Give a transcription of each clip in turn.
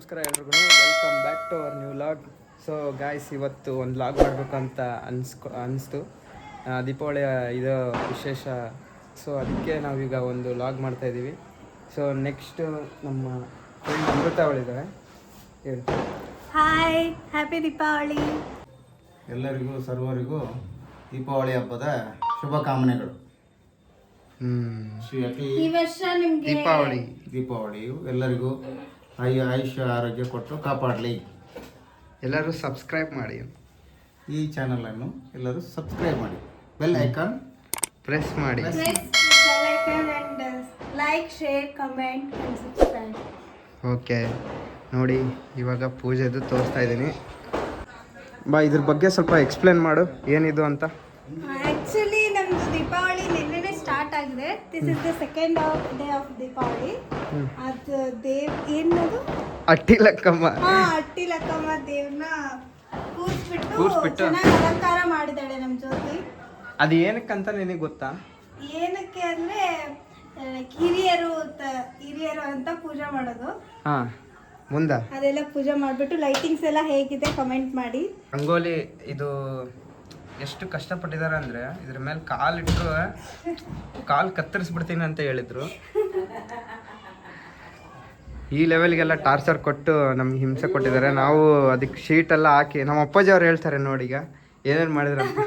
ನಮಸ್ಕಾರ ಎಲ್ರಿಗೂ, welcome back to our new vlog. So guys, ಇವತ್ತು ಒಂದು ಲಾಗ್ ಮಾಡಬೇಕಂತ ಅನಿಸ್ತು. ದೀಪಾವಳಿಯ ಇದು ವಿಶೇಷ. ಸೊ ಅದಕ್ಕೆ ನಾವೀಗ ಒಂದು ಲಾಗ್ ಮಾಡ್ತಾಯಿದ್ದೀವಿ. ಸೊ ನೆಕ್ಸ್ಟು ನಮ್ಮ ಫ್ರೆಂಡ್ ಅಮೃತ ಅವಳಿದ್ದಾರೆ, ಹೇಳಿ. Hi, happy Deepavali. ಎಲ್ಲರಿಗೂ ಸರ್ವರಿಗೂ ದೀಪಾವಳಿ ಹಬ್ಬದ ಶುಭಕಾಮನೆಗಳು. ಈ ವರ್ಷ ನಿಮ್ಗೆ ದೀಪಾವಳಿಯು ಎಲ್ಲರಿಗೂ ಆಯುಷ್ಯ ಆರೋಗ್ಯ ಕೊಟ್ಟು ಕಾಪಾಡಲಿ. ಎಲ್ಲರೂ ಸಬ್ಸ್ಕ್ರೈಬ್ ಮಾಡಿ, ಈ ಚಾನಲನ್ನು ಎಲ್ಲರೂ ಸಬ್ಸ್ಕ್ರೈಬ್ ಮಾಡಿ, ಬೆಲ್ ಐಕಾನ್ ಪ್ರೆಸ್ ಮಾಡಿ, like, share, comment and subscribe. Okay. ನೋಡಿ, ಇವಾಗ ಪೂಜೆದು ತೋರಿಸ್ತಾ ಇದ್ದೀನಿ. ಬಾ, ಇದ್ರ ಬಗ್ಗೆ ಸ್ವಲ್ಪ ಎಕ್ಸ್ಪ್ಲೇನ್ ಮಾಡು, ಏನಿದು ಅಂತ. ಆಕ್ಚುಲಿ ನಮ್ದು ದೀಪಾವಳಿ ನಿನ್ನೆನೆ ಸ್ಟಾರ್ಟ್ ಆಗಿದೆ. This is the second day of Deepavali. ಅದು ಏನದು ಅಟ್ಟಿ ಲಕ್ಕಮ್ಮ ದೇವ್ರನ್ನ ಕೂರಿಸ್ಬಿಟ್ಟು ಚೆನ್ನಾಗಿ ಅಲಂಕಾರ ಮಾಡಿದಾಳೆ ನಮ್ ಜ್ಯೋತಿ. ಅದು ಏನಕ್ಕಂತ ನಿನಗೆ ಗೊತ್ತಾ? ಏನಕ್ಕೆ ಅಂದ್ರೆ ಹಿರಿಯರು ಅಂತ ಪೂಜೆ ಮಾಡೋದು. ಹಾ, ಮುಂದ ಅದೆಲ್ಲ ಪೂಜೆ ಮಾಡ್ಬಿಟ್ಟು ಲೈಟಿಂಗ್ಸ್ ಎಲ್ಲ ಹೇಗಿದೆ ಕಮೆಂಟ್ ಮಾಡಿ. ರಂಗೋಲಿ ಇದು ಎಷ್ಟು ಕಷ್ಟಪಟ್ಟಿದ್ದಾರೆ ಅಂದರೆ, ಇದ್ರ ಮೇಲೆ ಕಾಲಿಟ್ಟರು ಕಾಲು ಕತ್ತರಿಸ್ಬಿಡ್ತೀನಿ ಅಂತ ಹೇಳಿದ್ರು. ಈ ಲೆವೆಲ್ಗೆಲ್ಲ ಟಾರ್ಚರ್ ಕೊಟ್ಟು ನಮ್ಗೆ ಹಿಂಸೆ ಕೊಟ್ಟಿದ್ದಾರೆ. ನಾವು ಅದಕ್ಕೆ ಶೀಟೆಲ್ಲ ಹಾಕಿ, ನಮ್ಮ ಅಪ್ಪಾಜಿ ಅವ್ರು ಹೇಳ್ತಾರೆ ನೋಡಿ ಈಗ ಏನೇನು ಮಾಡಿದ್ರು ಅಂತ.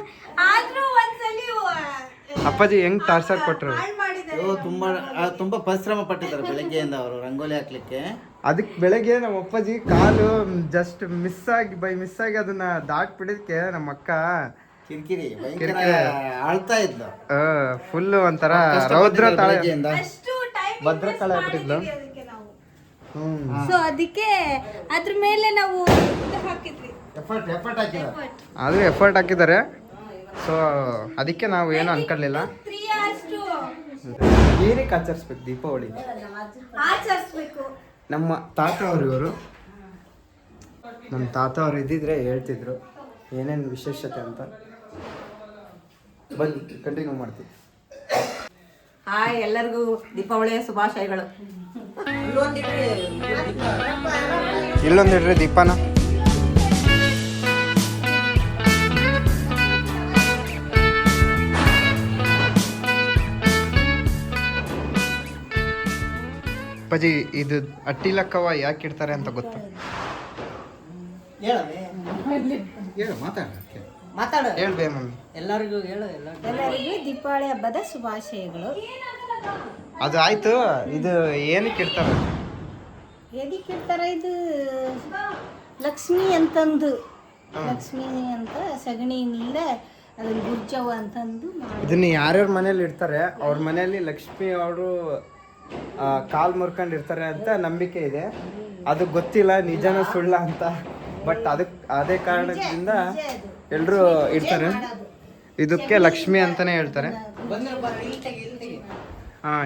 ಅಪ್ಪಾಜಿ ಹೆಂಗ್ ಟಾರ್ಚರ್ ಕೊಟ್ಟರು. ತುಂಬಾ ಪರಿಶ್ರಮ ಪಟ್ಟಿದ್ದಾರೆ ಬೆಳಗ್ಗೆಯಿಂದ ಅವರು ರಂಗೋಲಿ ಹಾಕ್ಲಿಕ್ಕೆ. ಅದಕ್ಕೆ ಬೆಳಗ್ಗೆ ನಮ್ಮ ಅಪ್ಪಾಜಿ ಕಾಲು ಜಸ್ಟ್ ಮಿಸ್ ಆಗಿ ಅದನ್ನ ದಾಟ್ಬಿಡಿದಕ್ಕೆ ನಮ್ಮ ಅಕ್ಕ ಕಿರಿಕಿರಿ ಆಳ್ತಾ ಇದ್ಲು. ಫುಲ್ ಒಂಥರ ರೌದ್ರ ತಾಳೆ ಭದ್ರ ತಾಳೆ ಆಗ್ಬಿಟ್ಟಿದ್ಲು. ಸೊ ಅದಕ್ಕೆ ಅದ್ರ ಮೇಲೆ ನಾವು ಹಾಕಿದ್ವಿ, ಆದ್ರೂ ಎಫರ್ಟ್ ಹಾಕಿದ್ದಾರೆ. ಸೊ ಅದಕ್ಕೆ ನಾವು ಏನು ಅನ್ಕೊಳ್ಳಿಲ್ಲ. ಏನಕ್ಕೆ ಆಚರಿಸ್ಬೇಕು ದೀಪಾವಳಿ? ಆಚರಿಸ್ಬೇಕು. ನಮ್ಮ ತಾತ ಇವರು, ನಮ್ಮ ತಾತ ಅವ್ರು ಇದ್ದಿದ್ರೆ ಹೇಳ್ತಿದ್ರು ಏನೇನು ವಿಶೇಷತೆ ಅಂತ. ಬನ್ನಿ ಕಂಟಿನ್ಯೂ ಮಾಡ್ತೀವಿ. ಹಾಯ್, ಎಲ್ಲರಿಗೂ ದೀಪಾವಳಿಯ ಶುಭಾಶಯಗಳು. ಇಲ್ಲೊಂದಿಡ್ರಿ ದೀಪಾನ. ಅಪ್ಪಾಜಿ, ಇದು ಅಟ್ಟಿ ಲಕ್ಕವ ಯಾಕೆ ಇಡ್ತಾರೆ ಅಂತ ಗೊತ್ತಾ? ಹೇಳ್ಬೇ ಮಮ್ಮಿ. ಎಲ್ಲರಿಗೂ ದೀಪಾವಳಿ ಹಬ್ಬದ ಶುಭಾಶಯಗಳು. ಅದು ಆಯ್ತು, ಇದು ಏನಕ್ಕೆ ಇಡ್ತಾರೆ? ಎದಕ್ಕೆ ಇಡ್ತಾರೆ? ಇದು ಲಕ್ಷ್ಮಿ ಅಂತಂದು, ಲಕ್ಷ್ಮಿ ಅಂತ ಸಗಣಿಯಿಂದ ಅದನ್ನ ಗುರ್ಜವ ಅಂತಂದು ಇದನ್ನ ಯಾರ್ಯಾರ ಮನೇಲಿ ಇಡ್ತಾರೆ, ಅವ್ರ ಮನೆಯಲ್ಲಿ ಲಕ್ಷ್ಮಿ ಅವರು ಕಾಲ್ ಮುರ್ಕೊಂಡಿರ್ತಾರೆ ಅಂತ ನಂಬಿಕೆ ಇದೆ. ಅದು ಗೊತ್ತಿಲ್ಲ ನಿಜನ ಸುಳ್ಳ ಅಂತ, ಬಟ್ ಅದೇ ಕಾರಣದಿಂದ ಎಲ್ಲರೂ ಇಡ್ತಾರೆ. ಇದಕ್ಕೆ ಲಕ್ಷ್ಮಿ ಅಂತಾನೆ ಹೇಳ್ತಾರೆ.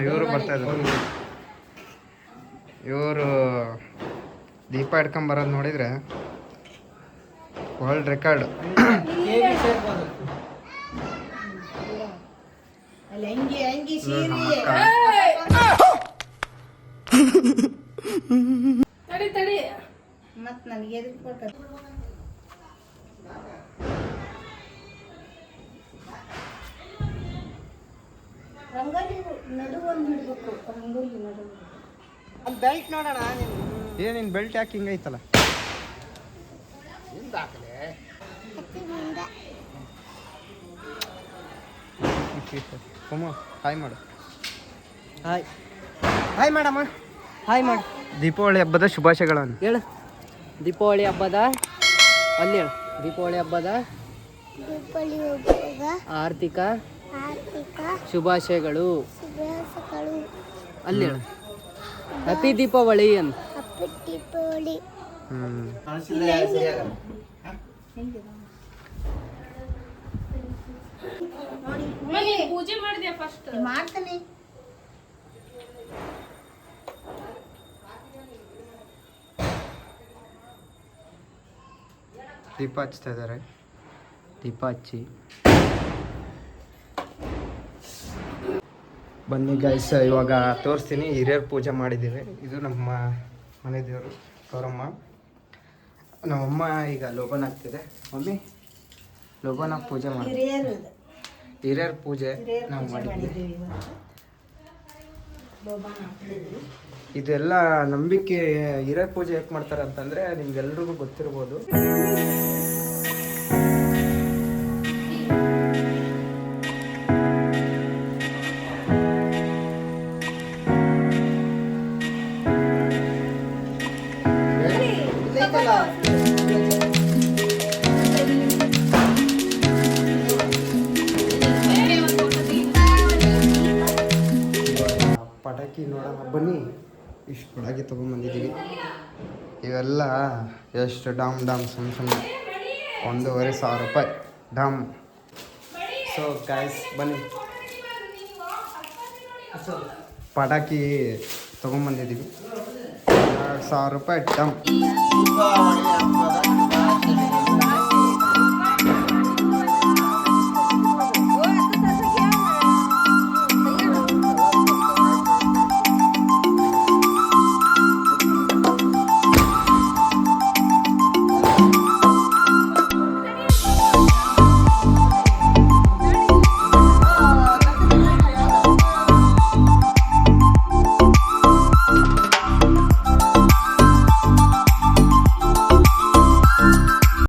ಇವರು ಬರ್ತಾ ಇದ್ದಾರೆ. ಇವರು ದೀಪ ಹಿಡ್ಕೊಂಬರೋದು ನೋಡಿದ್ರೆ ವರ್ಲ್ಡ್ ರೆಕಾರ್ಡ್. ಮತ್ ನನಗೆ ಎದಕ್ಕೆ ಕೊಟ್ಟರು? ರಂಗೋಲಿ ನಡುವೆ ಒಂದು ಹಿಡ್ಬೇಕು. ರಂಗೋಲಿ ನಡುವೆ ಬೆಲ್ಟ್ ನೋಡೋಣ. ಏನಿನ್ ಬೆಲ್ಟ್ ಯಾಕೆ ಹಿಂಗೈತಲ್ಲ? ಹಾಯ್ ಮಾಡು. ಹಾಯ್ ಮಾಡಮ್ಮ. ಹಾಯ್ ಮಾಡು. ದೀಪಾವಳಿ ಹಬ್ಬದ ಶುಭಾಶಯಗಳನ್ನು ಹೇಳು. ದೀಪಾವಳಿ ಹಬ್ಬದ ಅಲ್ಲಿ ಹೇಳು. ದೀಪಾವಳಿ ಹಬ್ಬದ ಆರ್ಥಿಕ ಶುಭಾಶಯಗಳು ಅಲ್ಲಿ ಹೇಳು. ಹ್ಯಾಪಿ ದೀಪಾವಳಿ ಅಂತ. ಪೂಜೆ ಮಾಡಿದ್ಯಾ? ಫಸ್ಟ್ ಮಾಡ್ತಾನೆ. ದೀಪ ಹಚ್ತಾ ಇದ್ದಾರೆ. ದೀಪ ಹಚ್ಚಿ ಬನ್ನಿ ಗೈಸ್, ಇವಾಗ ತೋರಿಸ್ತೀನಿ. ಹಿರಿಯರು ಪೂಜೆ ಮಾಡಿದ್ದೀವಿ. ಇದು ನಮ್ಮ ಮನೆ ದೇವರು. ಗೌರಮ್ಮ. ನಮ್ಮಮ್ಮ ಈಗ ಲೋಬನ್ ಆಗ್ತಿದೆ. ಮಮ್ಮಿ ಲೋಬನ್ ಹಾಕಿ ಪೂಜೆ ಮಾಡಿ ಹಿರಿಯರ ಪೂಜೆ ನಾವು ಮಾಡಿದ್ವಿ. ಇದೆಲ್ಲ ನಂಬಿಕೆ. ಹಿರಿಯರ ಪೂಜೆ ಯಾಕೆ ಮಾಡ್ತಾರೆ ಅಂತಂದರೆ ನಿಮ್ಗೆಲ್ರಿಗೂ ಗೊತ್ತಿರ್ಬೋದು. ಪಟಾಕಿ ನೋಡೋಣ ಬನ್ನಿ. ಇಷ್ಟು ಪಟಾಕಿ ತೊಗೊಂಬಂದಿದ್ದೀವಿ. ಇವೆಲ್ಲ ಎಷ್ಟು ಡಾಮ್ ಸುಮ್ಮನೆ 1,500 ರೂಪಾಯಿ ಡಾಮ್. ಸೊ ಗಾಯ್ಸ್ ಬನ್ನಿ, ಪಟಾಕಿ ತೊಗೊಂಬಂದಿದ್ದೀವಿ. 2,000 ರೂಪಾಯಿ ಡಾಮ್. ದೀಪಾವಳಿ ಹಬ್ಬದ